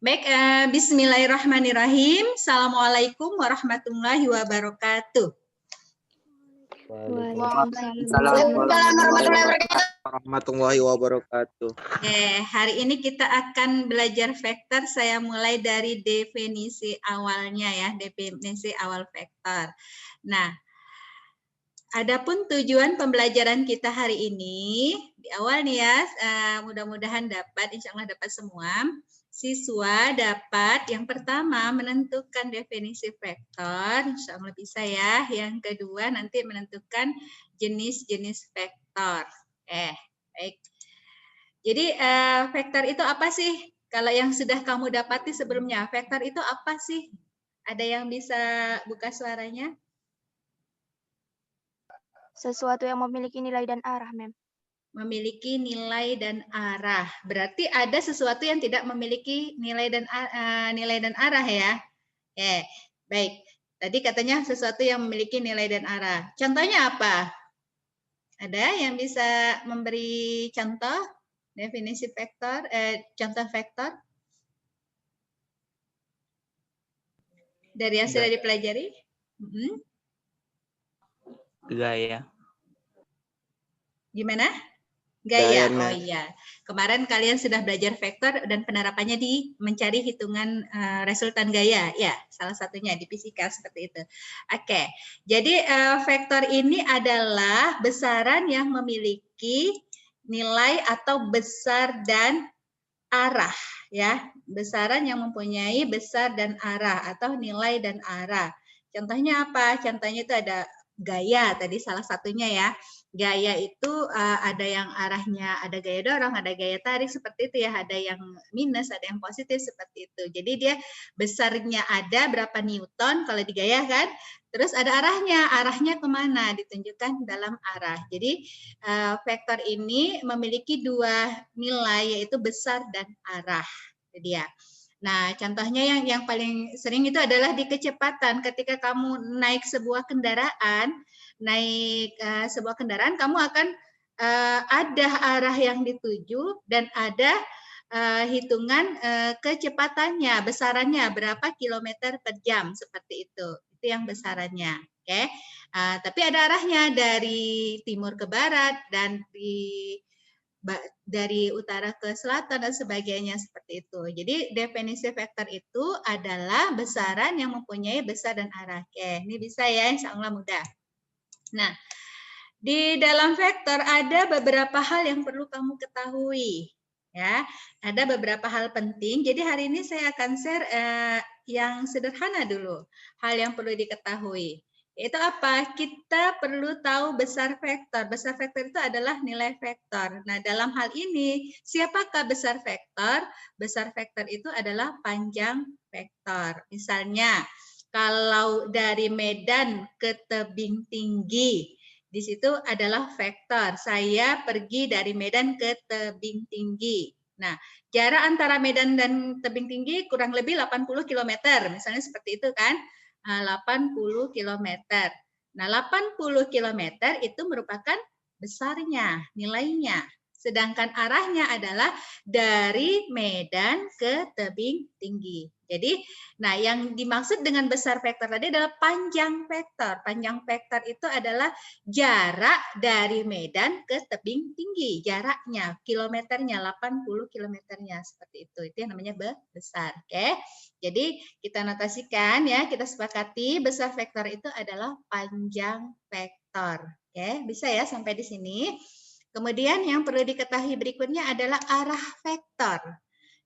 Baik, bismillahirrahmanirrahim. Assalamualaikum warahmatullahi wabarakatuh. Waalaikumsalam warahmatullahi wabarakatuh. Hari ini kita akan belajar vektor. Saya mulai dari definisi awalnya ya, definisi awal vektor. Nah, adapun tujuan pembelajaran kita hari ini, di awal nih ya, mudah-mudahan dapat, insya Allah dapat semua. Siswa dapat yang pertama menentukan definisi vektor, insya Allah bisa ya. Yang kedua nanti menentukan jenis-jenis vektor. Baik. Jadi vektor itu apa sih? Kalau yang sudah kamu dapati sebelumnya, vektor itu apa sih? Ada yang bisa buka suaranya? Sesuatu yang memiliki nilai dan arah, Mem. Memiliki nilai dan arah. Berarti ada sesuatu yang tidak memiliki nilai dan arah ya. Baik. Tadi katanya sesuatu yang memiliki nilai dan arah. Contohnya apa? Ada yang bisa memberi contoh definisi vektor, contoh vektor? Dari yang sudah dipelajari? Gaya. Gimana? Gaya. Oh iya. Kemarin kalian sudah belajar vektor dan penerapannya di mencari hitungan resultan gaya. Ya, salah satunya di fisika seperti itu. Oke. Jadi vektor ini adalah besaran yang memiliki nilai atau besar dan arah ya. Besaran yang mempunyai besar dan arah atau nilai dan arah. Contohnya apa? Contohnya itu ada gaya tadi salah satunya ya. Gaya itu ada yang arahnya ada gaya dorong, ada gaya tarik seperti itu ya, ada yang minus, ada yang positif seperti itu. Jadi dia besarnya ada berapa newton kalau di gaya kan, terus ada arahnya kemana ditunjukkan dalam arah. Jadi vektor ini memiliki dua nilai yaitu besar dan arah. Jadi ya. Nah, contohnya yang paling sering itu adalah di kecepatan. Ketika kamu naik sebuah kendaraan, kamu akan ada arah yang dituju dan ada hitungan kecepatannya, besarannya berapa kilometer per jam seperti itu. Itu yang besarannya. Oke. Tapi ada arahnya dari timur ke barat dan dari utara ke selatan dan sebagainya seperti itu. Jadi definisi vektor itu adalah besaran yang mempunyai besar dan arah. Oke, ini bisa ya, insya Allah mudah. Nah, di dalam vektor ada beberapa hal yang perlu kamu ketahui. Ya, ada beberapa hal penting. Jadi hari ini saya akan share yang sederhana dulu. Hal yang perlu diketahui. Itu apa? Kita perlu tahu besar vektor. Besar vektor itu adalah nilai vektor. Nah, dalam hal ini, siapakah besar vektor? Besar vektor itu adalah panjang vektor. Misalnya, kalau dari Medan ke tebing tinggi, di situ adalah vektor. Saya pergi dari Medan ke tebing tinggi. Nah, jarak antara Medan dan tebing tinggi kurang lebih 80 km. Misalnya seperti itu kan. 80 km. Nah, 80 km itu merupakan besarnya, nilainya. Sedangkan arahnya adalah dari Medan ke tebing tinggi. Jadi, nah yang dimaksud dengan besar vektor tadi adalah panjang vektor. Panjang vektor itu adalah jarak dari Medan ke tebing tinggi. Jaraknya, kilometernya, 80 kilometernya. Seperti itu. Itu yang namanya besar. Oke. Jadi, kita notasikan ya, kita sepakati besar vektor itu adalah panjang vektor. Oke, bisa ya sampai di sini. Kemudian yang perlu diketahui berikutnya adalah arah vektor.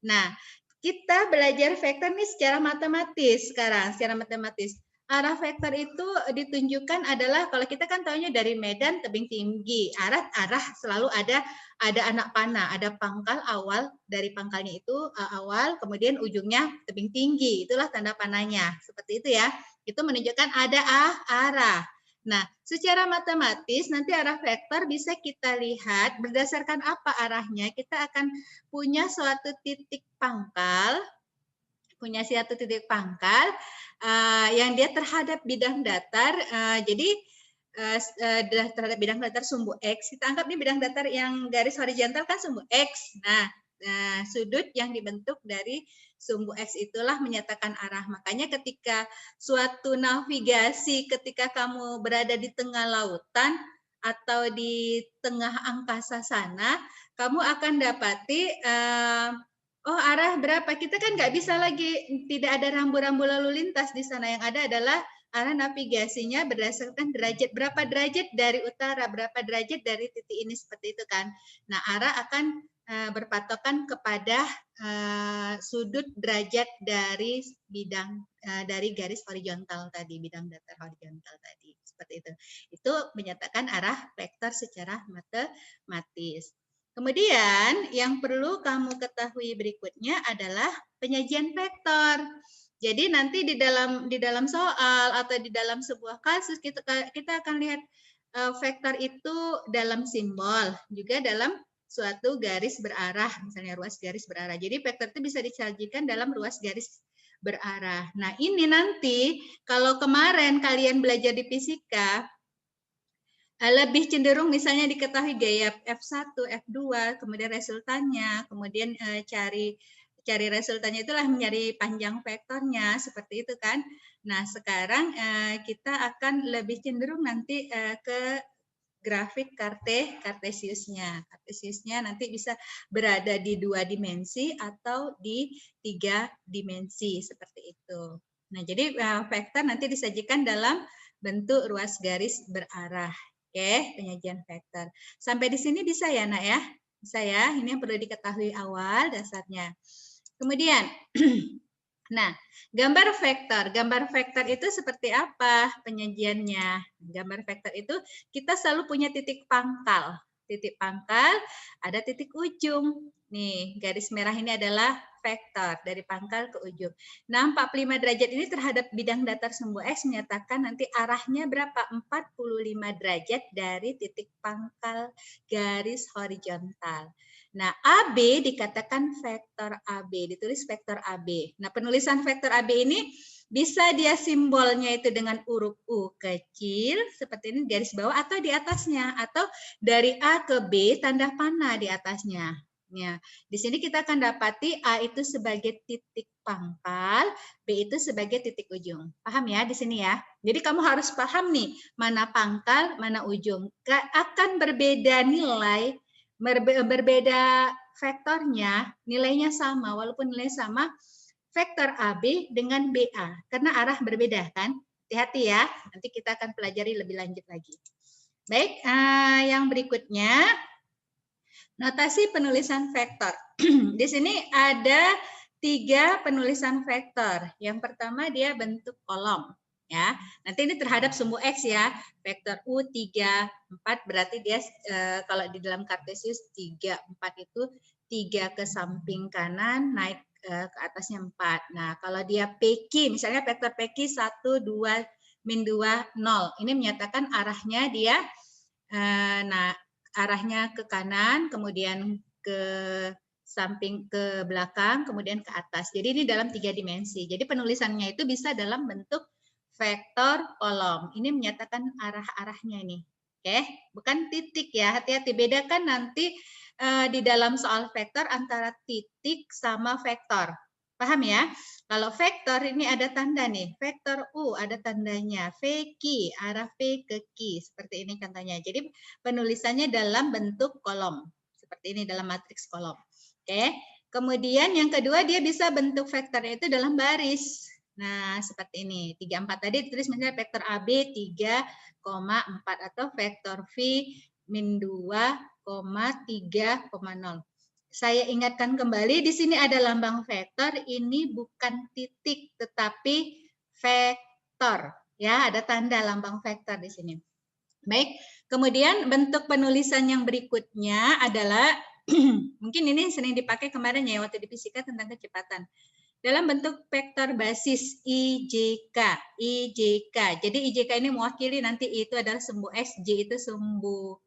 Nah, kita belajar vektor nih secara matematis sekarang, secara matematis. Arah vektor itu ditunjukkan adalah kalau kita kan taunya dari Medan tebing tinggi. Arah selalu ada anak panah, ada pangkal awal dari pangkalnya itu awal, kemudian ujungnya tebing tinggi. Itulah tanda panahnya. Seperti itu ya. Itu menunjukkan ada arah. Nah, secara matematis nanti arah vektor bisa kita lihat berdasarkan apa arahnya. Kita akan punya suatu titik pangkal, yang dia terhadap bidang datar. Jadi terhadap bidang datar sumbu X, kita anggap ini bidang datar yang garis horizontal kan sumbu X. Nah, sudut yang dibentuk dari Sumbu X itulah menyatakan arah. Makanya ketika suatu navigasi, ketika kamu berada di tengah lautan atau di tengah angkasa sana, kamu akan dapati oh arah berapa. Kita kan nggak bisa lagi, tidak ada rambu-rambu lalu lintas di sana. Yang ada adalah arah navigasinya berdasarkan derajat, berapa derajat dari utara, berapa derajat dari titik ini, seperti itu kan. Nah, arah akan berpatokan kepada sudut derajat dari bidang dari garis horizontal tadi, bidang datar horizontal tadi, seperti itu. Itu menyatakan arah vektor secara matematis. Kemudian yang perlu kamu ketahui berikutnya adalah penyajian vektor. Jadi nanti di dalam soal atau di dalam sebuah kasus kita akan lihat vektor itu dalam simbol, juga dalam suatu garis berarah, misalnya ruas garis berarah. Jadi vektor itu bisa disajikan dalam ruas garis berarah. Nah, ini nanti kalau kemarin kalian belajar di fisika lebih cenderung misalnya diketahui gaya F1, F2, kemudian resultannya, kemudian cari resultannya itulah mencari panjang vektornya, seperti itu kan. Nah, sekarang kita akan lebih cenderung nanti ke grafik kartesiusnya. Kartesiusnya nanti bisa berada di 2 dimensi atau di 3 dimensi, seperti itu. Nah, jadi vektor nanti disajikan dalam bentuk ruas garis berarah. Oke, penyajian vektor. Sampai di sini bisa ya, Nak ya? Bisa ya, ini yang perlu diketahui awal dasarnya. Kemudian, nah, gambar vektor. Gambar vektor itu seperti apa penyajiannya? Gambar vektor itu kita selalu punya titik pangkal. Titik pangkal, ada titik ujung. Nih, garis merah ini adalah vektor dari pangkal ke ujung. Nah, 45 derajat ini terhadap bidang datar sumbu X menyatakan nanti arahnya berapa? 45 derajat dari titik pangkal garis horizontal. Nah, AB dikatakan vektor AB, ditulis vektor AB. Nah, penulisan vektor AB ini bisa dia simbolnya itu dengan huruf U kecil, seperti ini garis bawah, atau di atasnya, atau dari A ke B tanda panah di atasnya. Ya, di sini kita akan dapati A itu sebagai titik pangkal, B itu sebagai titik ujung. Paham ya di sini ya? Jadi kamu harus paham nih, mana pangkal, mana ujung. Akan berbeda nilai, berbeda vektornya, nilainya sama, walaupun nilai sama, vektor AB dengan BA, karena arah berbeda kan. Hati-hati ya, nanti kita akan pelajari lebih lanjut lagi. Baik, yang berikutnya, notasi penulisan vektor. Di sini ada 3 penulisan vektor. Yang pertama dia bentuk kolom. Ya, nanti ini terhadap sumbu X ya, vektor U3, 4 berarti dia kalau di dalam kartesius 3, 4 itu 3 ke samping kanan, naik ke atasnya 4. Nah, kalau dia PQ, misalnya vektor PQ 1, 2, min 2, 0. Ini menyatakan arahnya dia, nah arahnya ke kanan, kemudian ke samping, ke belakang, kemudian ke atas. Jadi ini dalam 3 dimensi. Jadi penulisannya itu bisa dalam bentuk vektor kolom. Ini menyatakan arah-arahnya nih. Oke, bukan titik ya. Hati-hati, bedakan nanti di dalam soal vektor antara titik sama vektor. Paham ya? Kalau vektor ini ada tanda nih, vektor U ada tandanya, VQ, arah V ke Q, seperti ini contohnya. Jadi penulisannya dalam bentuk kolom, seperti ini dalam matriks kolom. Oke. Kemudian yang kedua dia bisa bentuk vektornya itu dalam baris. Nah, seperti ini. 3, 4 tadi ditulis misalnya vektor AB 3,4 atau vektor V min 2,3,0. Saya ingatkan kembali, di sini ada lambang vektor, ini bukan titik, tetapi vektor. Ya, ada tanda lambang vektor di sini. Baik, kemudian bentuk penulisan yang berikutnya adalah, mungkin ini sering dipakai kemarin ya, waktu di fisika tentang kecepatan. Dalam bentuk vektor basis IJK. IJK. Jadi IJK ini mewakili nanti I itu adalah sumbu X, J itu sumbu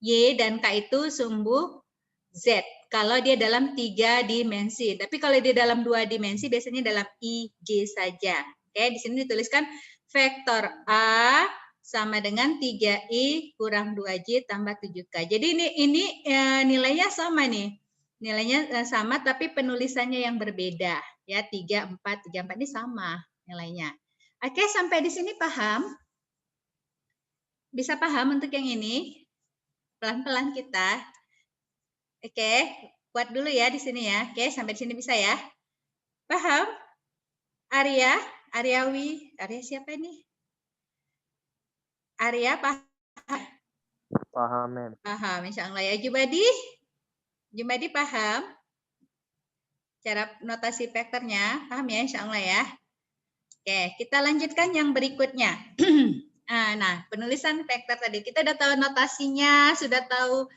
Y, dan K itu sumbu Z. Kalau dia dalam 3 dimensi. Tapi kalau dia dalam 2 dimensi, biasanya dalam IJ saja. Oke, di sini dituliskan vektor A sama dengan 3I kurang 2J tambah 7K. Jadi ini nilainya sama nih. Nilainya sama tapi penulisannya yang berbeda. Ya, 3, 4 ini sama nilainya. Oke, sampai di sini paham? Bisa paham untuk yang ini? Pelan-pelan kita. Oke, buat dulu ya di sini ya. Oke, sampai di sini bisa ya? Paham? Arya, Aryawi, Arya siapa ini? Arya paham? Paham, Mem. Paham, insya Allah ya. Jumadi? Jumadi paham? Cara notasi vektornya, paham ya insya Allah ya? Oke, kita lanjutkan yang berikutnya. Nah, penulisan vektor tadi. Kita udah tahu notasinya, sudah tahu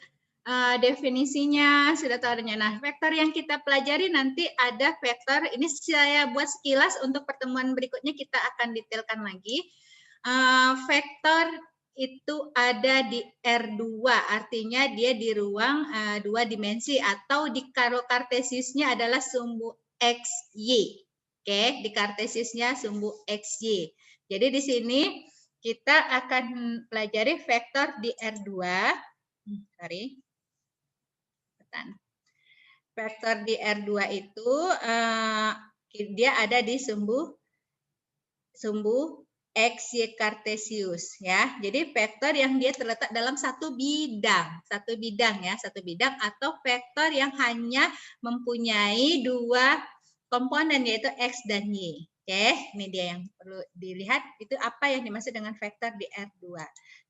definisinya, sudah tahu adanya. Nah, vektor yang kita pelajari nanti ada vektor, ini saya buat sekilas untuk pertemuan berikutnya kita akan detailkan lagi. Vektor itu ada di R2, artinya dia di ruang 2 dimensi atau di kartesiusnya adalah sumbu XY. Oke, di kartesiusnya sumbu XY. Jadi di sini kita akan pelajari vektor di R2. Sorry. Vektor di R2 itu dia ada di sumbu XY kartesius ya. Jadi vektor yang dia terletak dalam satu bidang ya, satu bidang atau vektor yang hanya mempunyai 2 komponen yaitu X dan Y. Oke, ini dia yang perlu dilihat itu apa yang dimaksud dengan vektor di R2.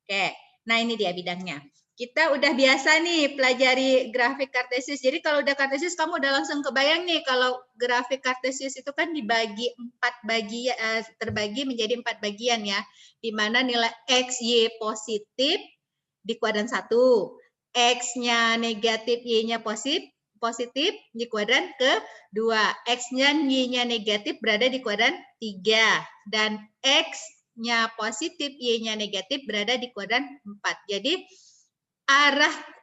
Oke, nah ini dia bidangnya. Kita udah biasa nih pelajari grafik kartesius. Jadi kalau udah kartesius kamu udah langsung kebayang nih kalau grafik kartesius itu kan dibagi 4 bagian, terbagi menjadi 4 bagian ya. Di mana nilai X, Y positif di kuadran 1. X-nya negatif, Y-nya positif di kuadran ke-2. X-nya, Y-nya negatif berada di kuadran 3. Dan X-nya positif, Y-nya negatif berada di kuadran 4. Jadi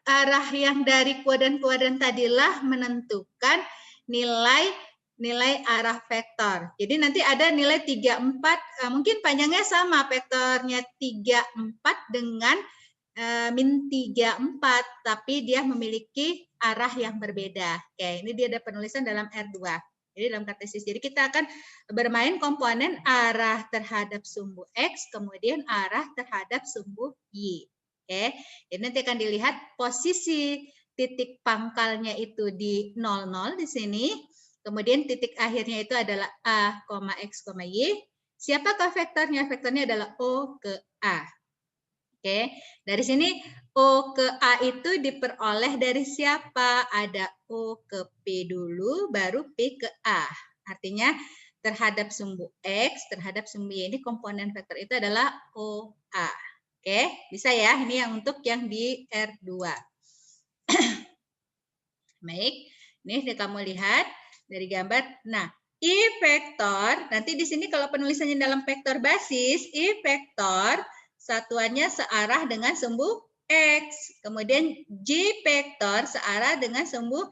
arah yang dari kuadran-kuadran tadilah menentukan nilai arah vektor. Jadi nanti ada nilai 3, 4, mungkin panjangnya sama, vektornya 3, 4 dengan min 3, 4, tapi dia memiliki arah yang berbeda. Oke, ini dia ada penulisan dalam R2. Jadi dalam kartesius. Jadi kita akan bermain komponen arah terhadap sumbu X, kemudian arah terhadap sumbu Y. Oke, jadi nanti akan dilihat posisi titik pangkalnya itu di 00 di sini. Kemudian titik akhirnya itu adalah A, X, Y. Siapakah vektornya? Vektornya adalah O ke A. Oke, dari sini O ke A itu diperoleh dari siapa? Ada O ke P dulu, baru P ke A. Artinya terhadap sumbu X, terhadap sumbu Y ini komponen vektor itu adalah OA. Oke, bisa ya. Ini yang untuk yang di R2. Baik, ini kamu lihat dari gambar. Nah, I vektor, nanti di sini kalau penulisannya dalam vektor basis, I vektor satuannya searah dengan sumbu X. Kemudian J vektor searah dengan sumbu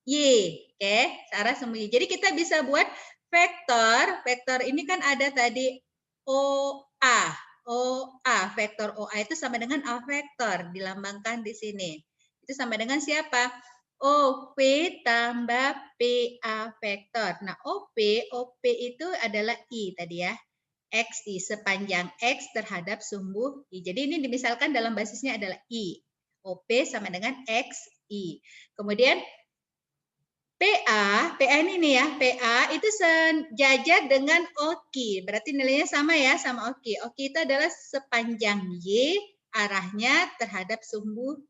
Y. Oke, searah sumbu Y. Jadi kita bisa buat vektor ini kan ada tadi OA. OA, vektor OA itu sama dengan A vektor, dilambangkan di sini. Itu sama dengan siapa? OP tambah PA vektor. Nah, OP itu adalah I tadi ya. XI, sepanjang X terhadap sumbu I. Jadi ini dimisalkan dalam basisnya adalah I. OP sama dengan XI. Kemudian PA ini nih ya, PA itu sejajar dengan OQ, berarti nilainya sama ya, sama OQ. OQ itu adalah sepanjang Y, arahnya terhadap sumbu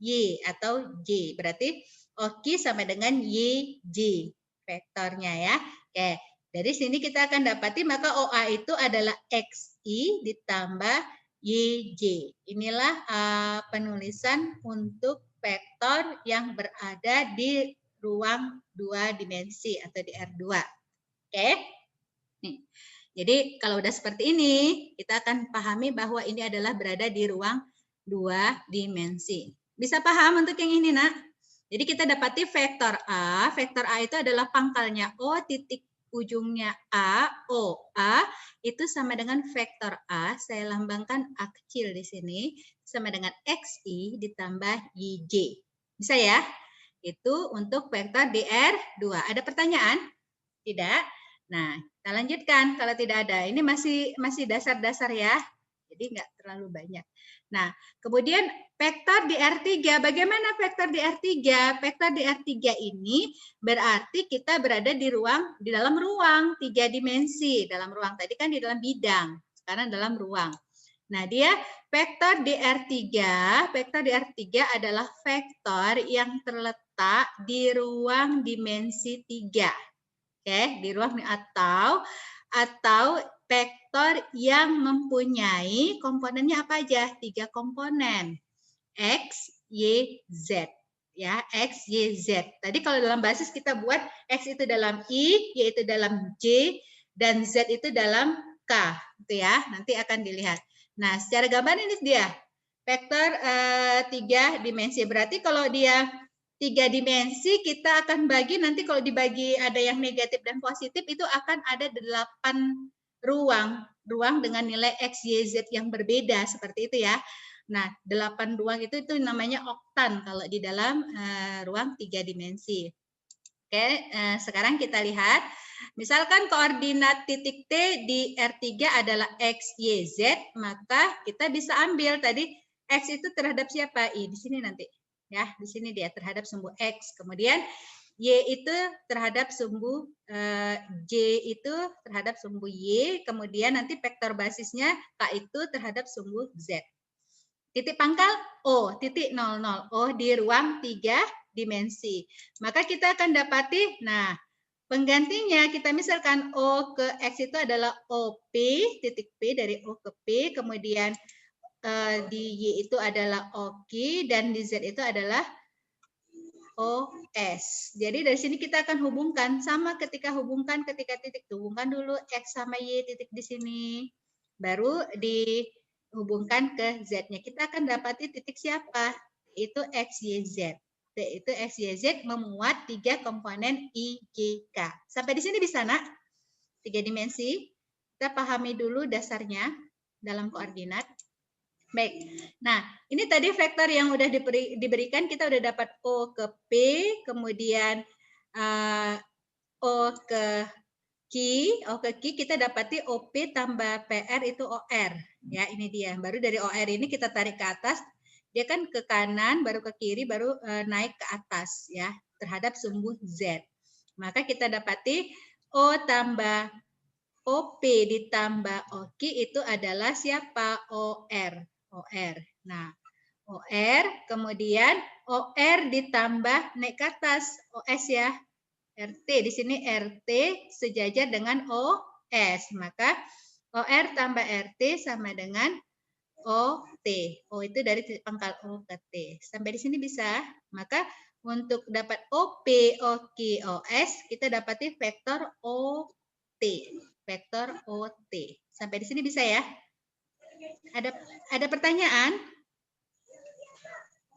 Y atau J, berarti OQ sama dengan YJ, vektornya ya. Oke, dari sini kita akan dapati maka OA itu adalah XI ditambah YJ. Inilah penulisan untuk vektor yang berada di ruang 2 dimensi atau di R2. Oke. Nih. Jadi kalau udah seperti ini, kita akan pahami bahwa ini adalah berada di ruang 2 dimensi. Bisa paham untuk yang ini, Nak? Jadi kita dapati vektor A. Vektor A itu adalah pangkalnya O, titik ujungnya A, O, A. Itu sama dengan vektor A. Saya lambangkan A kecil di sini. Sama dengan XI ditambah YJ. Bisa ya? Itu untuk vektor DR2. Ada pertanyaan? Tidak? Nah, kita lanjutkan kalau tidak ada. Ini masih dasar-dasar ya. Jadi nggak terlalu banyak. Nah, kemudian vektor DR3. Bagaimana vektor DR3? Vektor DR3 ini berarti kita berada di dalam ruang 3 dimensi. Dalam ruang tadi kan di dalam bidang, sekarang dalam ruang. Nah, dia vektor DR3 adalah vektor yang terletak di ruang dimensi 3. Oke, di ruang atau vektor yang mempunyai komponennya apa aja? 3 komponen. X, Y, Z. Ya, X, Y, Z. Tadi kalau dalam basis kita buat X itu dalam I, Y itu dalam J, dan Z itu dalam K. Gitu ya, nanti akan dilihat. Nah, secara gambar ini dia. Vektor 3 dimensi. Berarti kalau dia 3 dimensi, kita akan bagi, nanti kalau dibagi ada yang negatif dan positif, itu akan ada 8 ruang dengan nilai X, Y, Z yang berbeda, seperti itu ya. Nah, 8 ruang itu namanya oktan kalau di dalam ruang 3 dimensi. Oke, sekarang kita lihat. Misalkan koordinat titik T di R3 adalah X, Y, Z, maka kita bisa ambil tadi X itu terhadap siapa? I, di sini nanti. Ya, di sini dia terhadap sumbu X. Kemudian Y itu terhadap sumbu J itu terhadap sumbu Y. Kemudian nanti vektor basisnya K itu terhadap sumbu Z. Titik pangkal O, titik 00. O di ruang 3 dimensi. Maka kita akan dapati, nah, penggantinya kita misalkan O ke X itu adalah OP, titik P dari O ke P, kemudian di Y itu adalah OK, dan di Z itu adalah OS. Jadi dari sini kita akan hubungkan, sama ketika titik, hubungkan dulu X sama Y titik di sini, baru dihubungkan ke Z-nya. Kita akan dapati titik siapa? Itu X, Y, Z. Itu X, Y, Z memuat 3 komponen I, J, K. Sampai di sini bisa, nak? 3 dimensi. Kita pahami dulu dasarnya dalam koordinat. Baik, nah ini tadi vektor yang udah diberikan, kita udah dapat O ke P, kemudian O ke Q kita dapati OP tambah PR itu OR. Ya, ini dia. Baru dari OR ini kita tarik ke atas, dia kan ke kanan, baru ke kiri, baru naik ke atas ya, terhadap sumbu Z. Maka kita dapati O tambah OP ditambah OQ itu adalah siapa? OR. Nah, OR, kemudian OR ditambah naik ke atas, OS ya. RT, di sini RT sejajar dengan OS. Maka OR tambah RT sama dengan OT. O itu dari titik pangkal O ke T. Sampai di sini bisa. Maka untuk dapat OP, OQ, OS, kita dapati vektor OT. Vektor OT. Sampai di sini bisa ya? Ada pertanyaan?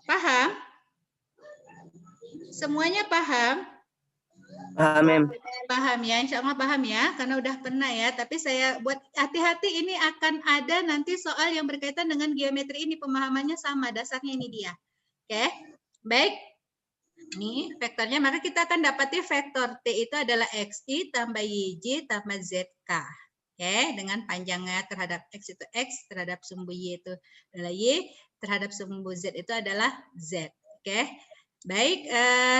Paham? Semuanya paham? Paham, Mem. Paham ya, insya Allah paham ya, karena udah pernah ya. Tapi saya buat hati-hati, ini akan ada nanti soal yang berkaitan dengan geometri ini, pemahamannya sama, dasarnya ini dia. Oke, baik. Ini vektornya, maka kita akan dapati vektor T itu adalah XI tambah YJ tambah ZK. Oke, dengan panjangnya terhadap X itu X, terhadap sumbu Y itu adalah Y, terhadap sumbu Z itu adalah Z. Oke, baik.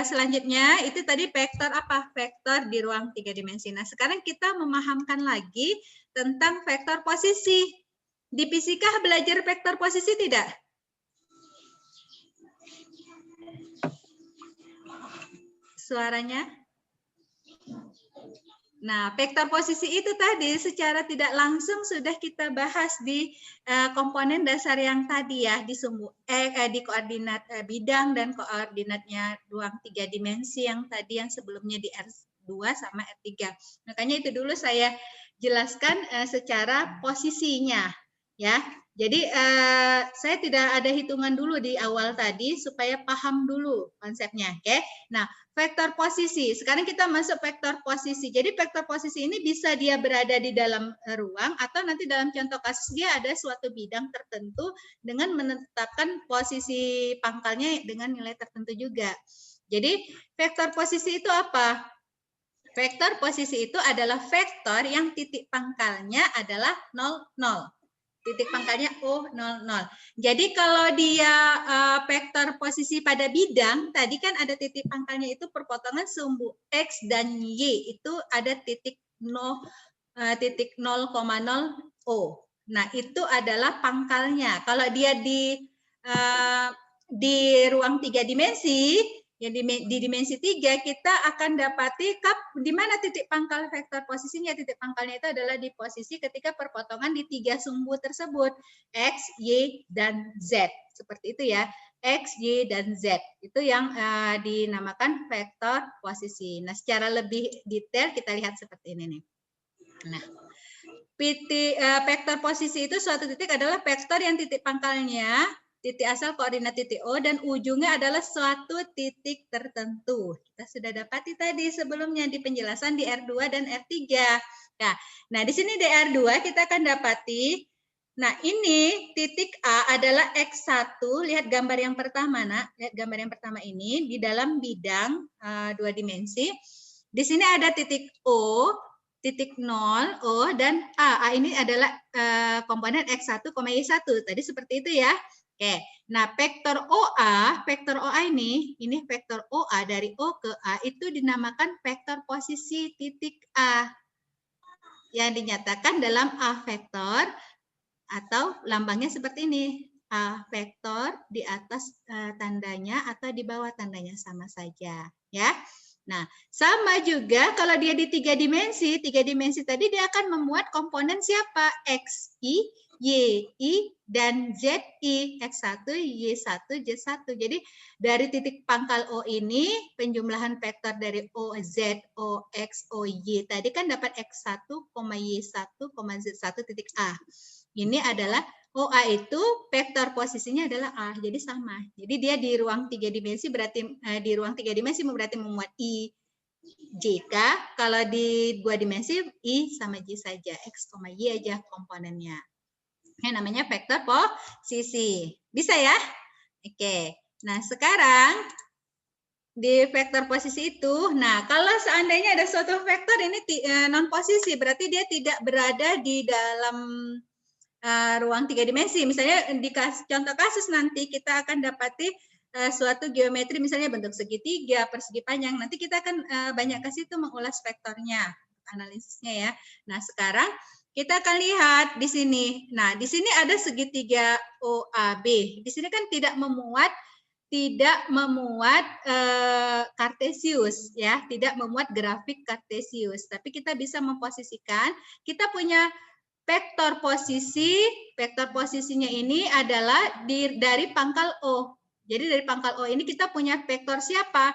Selanjutnya itu tadi vektor apa? Vektor di ruang 3 dimensi. Nah, sekarang kita memahamkan lagi tentang vektor posisi. Di fisika belajar vektor posisi tidak? Suaranya? Nah, vektor posisi itu tadi secara tidak langsung sudah kita bahas di komponen dasar yang tadi ya, di sumbu di koordinat bidang dan koordinatnya ruang 3 dimensi yang tadi yang sebelumnya di R2 sama R3. Makanya itu dulu saya jelaskan secara posisinya ya. Jadi saya tidak ada hitungan dulu di awal tadi supaya paham dulu konsepnya, oke? Nah, vektor posisi. Sekarang kita masuk vektor posisi. Jadi vektor posisi ini bisa dia berada di dalam ruang atau nanti dalam contoh kasus dia ada suatu bidang tertentu dengan menetapkan posisi pangkalnya dengan nilai tertentu juga. Jadi vektor posisi itu apa? Vektor posisi itu adalah vektor yang titik pangkalnya adalah 0, 0. Titik pangkalnya O, 0, 0. Jadi kalau dia vektor posisi pada bidang, tadi kan ada titik pangkalnya itu perpotongan sumbu X dan Y. Itu ada titik 0,0 O. Nah, itu adalah pangkalnya. Kalau dia di ruang 3 dimensi, ya di dimensi 3 kita akan dapati di mana titik pangkal vektor posisinya. Titik pangkalnya itu adalah di posisi ketika perpotongan di 3 sumbu tersebut, X, Y, dan Z. Seperti itu ya, X, Y, dan Z. Itu yang dinamakan vektor posisi. Nah, secara lebih detail kita lihat seperti ini nih. Nah, vektor posisi itu suatu titik adalah vektor yang titik pangkalnya titik asal koordinat titik O dan ujungnya adalah suatu titik tertentu. Kita sudah dapati tadi sebelumnya di penjelasan di R2 dan R3. Nah, di sini di R2 kita akan dapati, nah ini titik A adalah X1, lihat gambar yang pertama, Nak. Lihat gambar yang pertama ini, di dalam bidang 2 dimensi. Di sini ada titik O, titik 0, O, dan A. A ini adalah komponen X1, Y1. Tadi seperti itu ya. Oke, nah vektor OA ini vektor OA dari O ke A itu dinamakan vektor posisi titik A yang dinyatakan dalam A vektor atau lambangnya seperti ini. A vektor di atas tandanya atau di bawah tandanya sama saja, ya. Nah, sama juga kalau dia di 3 dimensi tadi dia akan memuat komponen siapa? XI, YI, dan ZI. X1, Y1, Z1. Jadi dari titik pangkal O ini, penjumlahan vektor dari O, Z, O, X, O, Y. Tadi kan dapat X1, Y1, Z1 titik A. Ini adalah OA itu vektor posisinya adalah A, jadi sama. Jadi dia di ruang 3 dimensi berarti di ruang 3 dimensi berarti memuat I, JK. Kalau di 2 dimensi I sama J saja, X, Y aja komponennya. Ini namanya vektor posisi. Bisa ya? Oke. Nah, sekarang di vektor posisi itu, nah kalau seandainya ada suatu vektor ini non posisi, berarti dia tidak berada di dalam ruang 3 dimensi. Misalnya di contoh kasus nanti kita akan dapati suatu geometri misalnya bentuk segitiga, persegi panjang. Nanti kita akan banyak ke situ mengulas vektornya, analisisnya ya. Nah, sekarang kita akan lihat di sini. Nah, di sini ada segitiga OAB. Di sini kan tidak memuat Kartesius ya, tidak memuat grafik Kartesius. Tapi kita bisa memposisikan, kita punya vektor posisinya ini adalah dari pangkal O. Jadi dari pangkal O ini kita punya vektor siapa?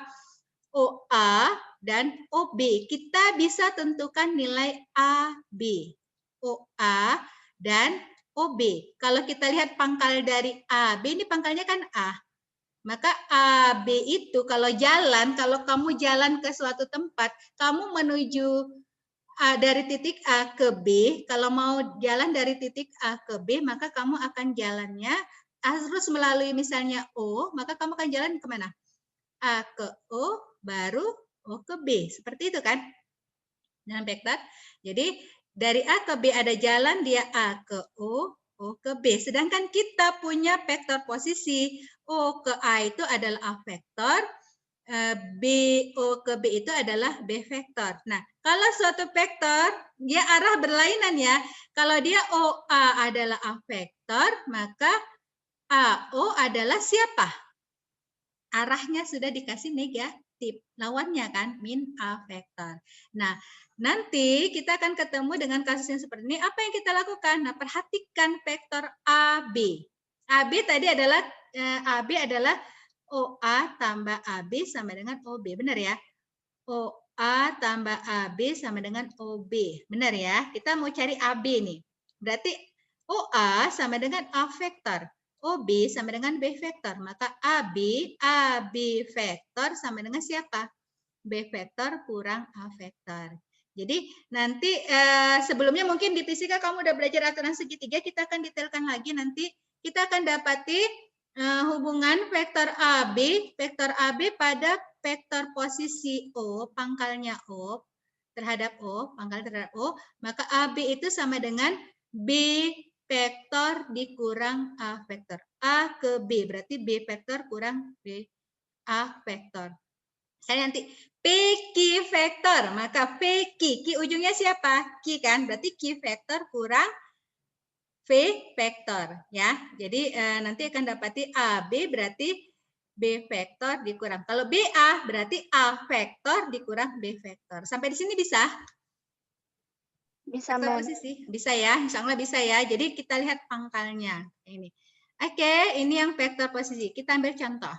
OA dan OB. Kita bisa tentukan nilai AB. OA dan OB. Kalau kita lihat pangkal dari AB, ini pangkalnya kan A. Maka AB itu kalau kamu jalan ke suatu tempat, kamu menuju dari titik A ke B, kalau mau jalan dari titik A ke B, maka kamu akan jalannya harus melalui misalnya O, maka kamu akan jalan kemana? A ke O, baru O ke B. Seperti itu kan? Dalam vektor. Jadi dari A ke B ada jalan, dia A ke O ke B. Sedangkan kita punya vektor posisi O ke A itu adalah A vektor, B, O ke B itu adalah B vektor. Nah, kalau suatu vektor, dia arah berlainan ya. Kalau dia OA adalah A vektor, maka AO adalah siapa? Arahnya sudah dikasih negatif. Lawannya kan, min A vektor. Nah, nanti kita akan ketemu dengan kasus yang seperti ini. Apa yang kita lakukan? Nah, perhatikan vektor AB. AB tadi adalah, AB adalah OA tambah AB sama dengan OB. Benar ya? OA tambah AB sama dengan OB. Benar ya? Kita mau cari AB nih. Berarti OA sama dengan A vektor. OB sama dengan B vektor. Maka AB vektor sama dengan siapa? B vektor kurang A vektor. Jadi nanti sebelumnya mungkin di fisika kamu udah belajar aturan segitiga. Kita akan detailkan lagi nanti. Kita akan dapati hubungan vektor AB pada vektor posisi O, pangkalnya O, terhadap O, pangkal terhadap O, maka AB itu sama dengan B vektor dikurang A vektor. A ke B, berarti B vektor kurang B A vektor. Saya nanti PQ vektor, maka PQ, Q ujungnya siapa? Q kan, berarti Q vektor kurang V vektor. Ya, jadi nanti akan dapati AB berarti B vektor dikurang. Kalau BA berarti A vektor dikurang B vektor. Sampai di sini bisa? Bisa, Vektor Mem. posisi? Bisa ya, insya Allah bisa ya. Jadi kita lihat pangkalnya. Ini. Oke, ini yang vektor posisi. Kita ambil contoh.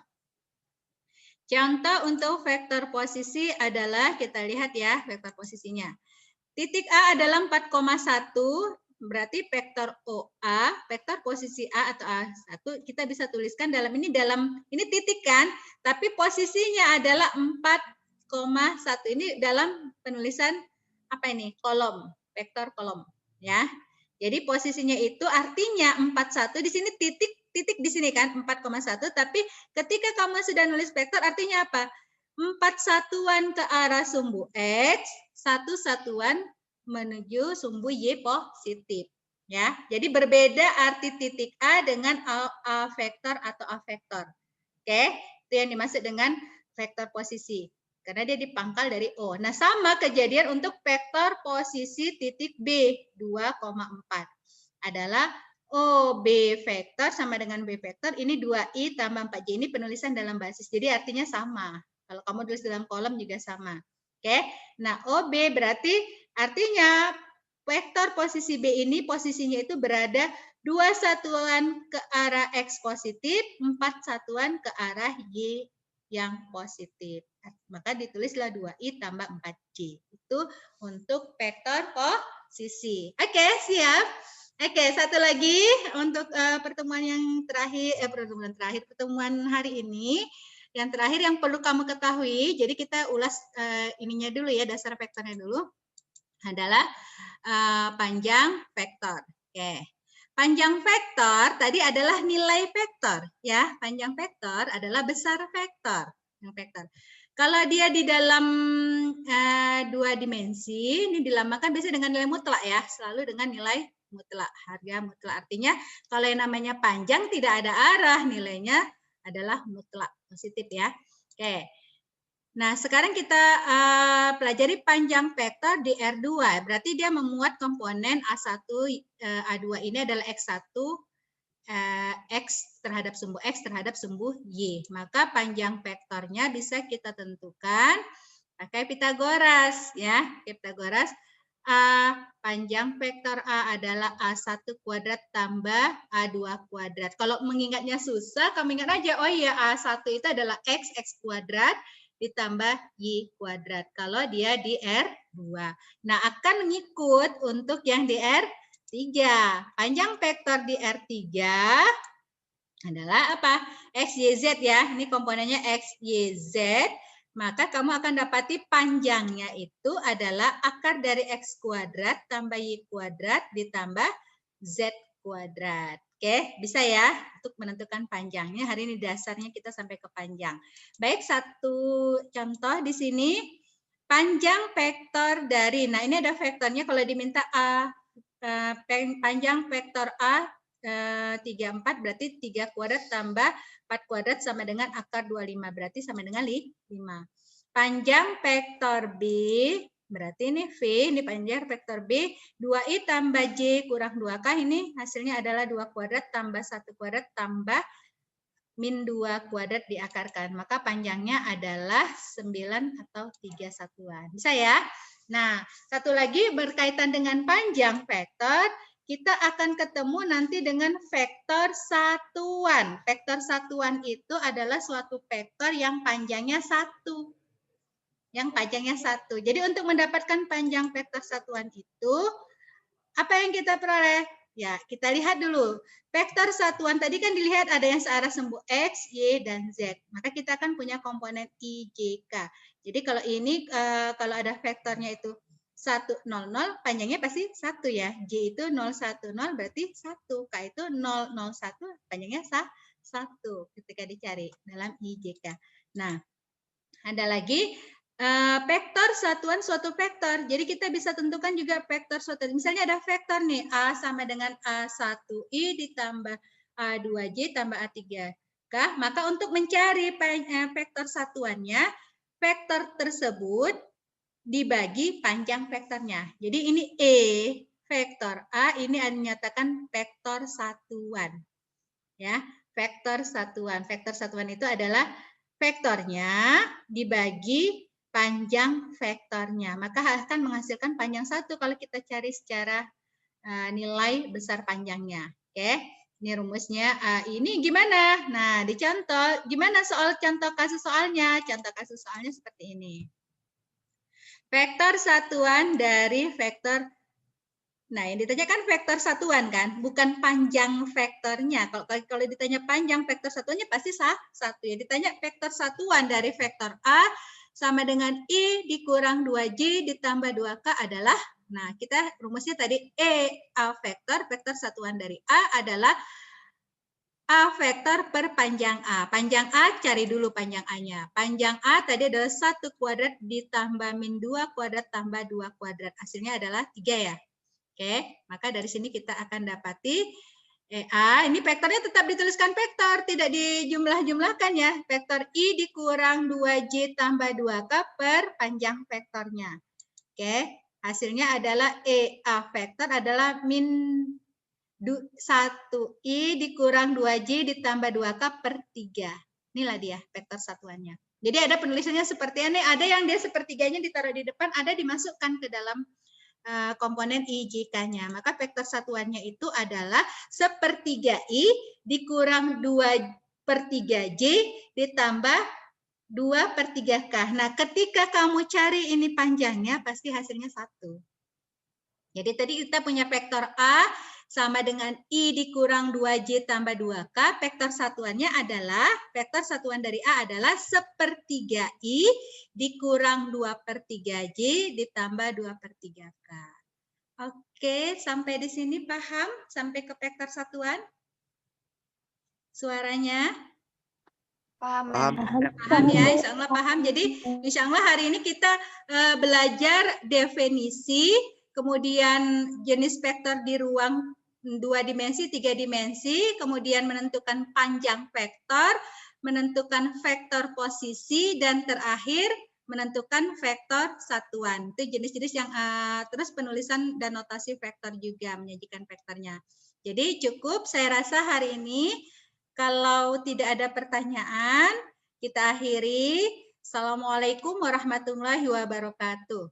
Contoh untuk vektor posisi adalah, kita lihat ya vektor posisinya. Titik A adalah 4,1. Berarti vektor OA, vektor posisi A atau A1 kita bisa tuliskan dalam ini titik kan, tapi posisinya adalah 4,1. Ini dalam penulisan apa ini? Kolom, vektor kolom ya. Jadi posisinya itu artinya 41 di sini titik di sini kan 4,1, tapi ketika kamu sudah nulis vektor artinya apa? 4 satuan ke arah sumbu X, 1 satuan menuju sumbu Y positif. Ya, jadi berbeda arti titik A dengan A vektor atau A vektor. Oke, itu yang dimaksud dengan vektor posisi. Karena dia dipangkal dari O. Nah, sama kejadian untuk vektor posisi titik B, 2,4. Adalah OB vektor sama dengan B vektor, ini 2I tambah 4J. Ini penulisan dalam basis, jadi artinya sama. Kalau kamu tulis dalam kolom juga sama. Oke, nah OB berarti artinya vektor posisi B ini posisinya itu berada 2 satuan ke arah X positif, 4 satuan ke arah Y yang positif. Maka ditulislah 2I tambah 4J. Itu untuk vektor posisi. Oke, siap? Oke, satu lagi untuk pertemuan yang terakhir, pertemuan hari ini. Yang terakhir yang perlu kamu ketahui, jadi kita ulas ininya dulu ya, dasar vektornya dulu, adalah panjang vektor. Oke. Panjang vektor tadi adalah nilai vektor ya. Panjang vektor adalah besar vektor. Kalau dia di dalam 2 dimensi, ini dilambangkan biasanya dengan nilai mutlak ya, selalu dengan nilai mutlak, harga mutlak. Artinya kalau yang namanya panjang tidak ada arah, nilainya adalah mutlak, positif ya. Oke. Nah, sekarang kita pelajari panjang vektor di R2. Berarti dia memuat komponen A1, A2 ini adalah X1, X terhadap sumbu X terhadap sumbu Y. Maka panjang vektornya bisa kita tentukan pakai Pitagoras. Ya, Pitagoras. Panjang vektor A adalah A1 kuadrat tambah A2 kuadrat. Kalau mengingatnya susah, kamu ingat aja, oh iya A1 itu adalah X kuadrat ditambah Y kuadrat. Kalau dia di R2. Nah, akan mengikut untuk yang di R3. Panjang vektor di R3 adalah apa? X, Y, Z ya. Ini komponennya X, Y, Z. Maka kamu akan dapati panjangnya itu adalah akar dari X kuadrat tambah Y kuadrat ditambah Z kuadrat. Oke, bisa ya untuk menentukan panjangnya. Hari ini dasarnya kita sampai ke panjang. Baik, satu contoh di sini. Panjang vektor dari, nah ini ada vektornya kalau diminta A, panjang vektor A 34 berarti 3 kuadrat tambah 4 kuadrat sama dengan akar 25, berarti sama dengan 5. Panjang vektor B, berarti ini V, ini panjang vektor B, 2I tambah J kurang 2K, ini hasilnya adalah 2 kuadrat tambah 1 kuadrat tambah min 2 kuadrat diakarkan. Maka panjangnya adalah 9 atau 3 satuan. Bisa ya? Nah, satu lagi berkaitan dengan panjang vektor, kita akan ketemu nanti dengan vektor satuan. Vektor satuan itu adalah suatu vektor yang panjangnya 1. Yang panjangnya 1. Jadi untuk mendapatkan panjang vektor satuan itu, apa yang kita peroleh? Ya, kita lihat dulu. Vektor satuan tadi kan dilihat ada yang searah sumbu X, Y, dan Z. Maka kita akan punya komponen I, J, K. Jadi kalau ini, kalau ada vektornya itu 1, 0, 0, panjangnya pasti 1 ya. J itu 0, 1, 0 berarti 1. K itu 0, 0, 1, panjangnya 1 ketika dicari dalam I, J, K. Nah, Ada lagi vektor satuan suatu vektor. Jadi kita bisa tentukan juga vektor suatu. Misalnya ada vektor nih, A sama dengan A1I ditambah A2J tambah A3K. Maka untuk mencari vektor satuannya, vektor tersebut dibagi panjang vektornya. Jadi ini E vektor A ini dinyatakan vektor satuan. Ya, vektor satuan. Vektor satuan itu adalah vektornya dibagi panjang vektornya. Maka akan menghasilkan panjang satu kalau kita cari secara nilai besar panjangnya. Oke, ini rumusnya. Ini gimana? Nah, dicontoh. Gimana soal contoh kasus soalnya? Contoh kasus soalnya seperti ini. Vektor satuan dari vektor. Nah, yang ditanyakan vektor satuan kan, bukan panjang vektornya. Kalau ditanya panjang vektor satuannya pasti satu ya. Ditanya vektor satuan dari vektor A sama dengan I dikurang 2J ditambah 2K adalah, nah kita rumusnya tadi A vektor satuan dari A adalah A vektor per panjang A. Panjang A cari dulu panjang A-nya. Panjang A tadi adalah 1 kuadrat ditambah min 2 kuadrat tambah 2 kuadrat. Hasilnya adalah 3 ya. Oke, maka dari sini kita akan dapati EA. Ini vektornya tetap dituliskan vektor, tidak dijumlah-jumlahkan ya. Vektor I dikurang 2J tambah 2K per panjang vektornya. Oke, hasilnya adalah EA vektor adalah min 1I dikurang 2J ditambah 2K per 3. Inilah dia vektor satuannya. Jadi ada penulisannya seperti ini, ada yang dia sepertiganya ditaruh di depan, ada dimasukkan ke dalam komponen IJK-nya. Maka vektor satuannya itu adalah 1/3 I dikurang 2/3J ditambah 2/3K. Nah, ketika kamu cari ini panjangnya, pasti hasilnya 1. Jadi tadi kita punya vektor A sama dengan I dikurang 2J tambah 2K. Vektor satuannya adalah, vektor satuan dari A adalah 1/3 I dikurang 2/3J ditambah 2/3K. Oke, sampai di sini paham? Sampai ke vektor satuan? Suaranya? Paham, Paham. Paham ya, insya Allah paham. Jadi insya Allah hari ini kita belajar definisi, kemudian jenis vektor di ruang 2 dimensi, 3 dimensi, kemudian menentukan panjang vektor, menentukan vektor posisi, dan terakhir menentukan vektor satuan. Itu jenis-jenis yang terus penulisan dan notasi vektor juga, menyajikan vektornya. Jadi cukup, saya rasa hari ini. Kalau tidak ada pertanyaan, kita akhiri. Assalamualaikum warahmatullahi wabarakatuh.